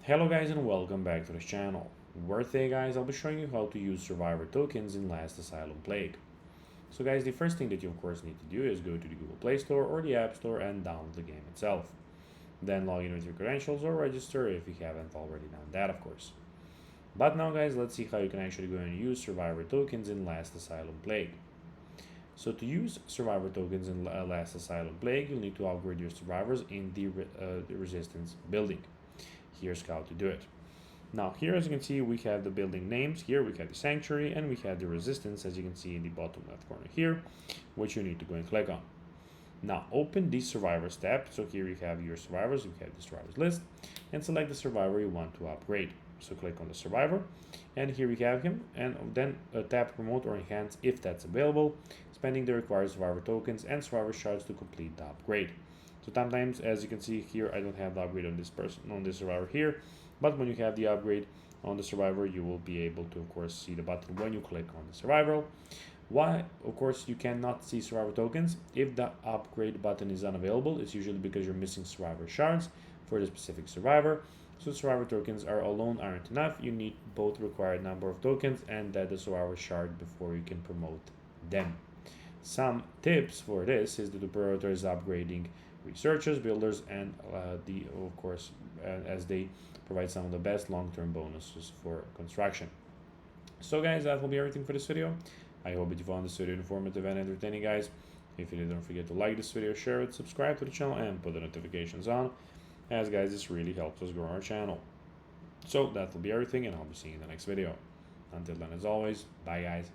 Hello guys and welcome back to this channel, where today guys I'll be showing you how to use survivor tokens in Last Asylum Plague. So guys, the first thing that you of course need to do is go to the Google Play Store or the App Store and download the game itself. Then log in with your credentials or register if you haven't already done that of course. But now guys, let's see how you can actually go and use survivor tokens in Last Asylum Plague. So to use survivor tokens in Last Asylum Plague, you'll need to upgrade your survivors in the resistance building. Here's how to do it. Now here, as you can see, we have the building names. Here we have the sanctuary and we have the resistance, as you can see in the bottom left corner here, which you need to go and click on. Now open the survivors tab. So here you have your survivors, you have the survivors list, and select the survivor you want to upgrade. So click on the survivor, and here we have him, and then tap promote or enhance if that's available, spending the required survivor tokens and survivor shards to complete the upgrade. So sometimes, as you can see here, I don't have the upgrade on this person, on this survivor here, but when you have the upgrade on the survivor, you will be able to of course see the button when you click on the survivor. Why of course you cannot see survivor tokens if the upgrade button is unavailable? It's usually because you're missing survivor shards for the specific survivor. So survivor tokens alone aren't enough. You need both required number of tokens and that the survivor shard before you can promote them. Some tips for this is that the prioritize upgrading researchers, builders, and of course as they provide some of the best long-term bonuses for construction. So guys, that will be everything for this video. I hope that you found this video informative and entertaining, guys. If you did, don't forget to like this video, share it, subscribe to the channel, and put the notifications on, as guys, this really helps us grow our channel. So that will be everything, and I'll be seeing you in the next video. Until then, as always, bye guys.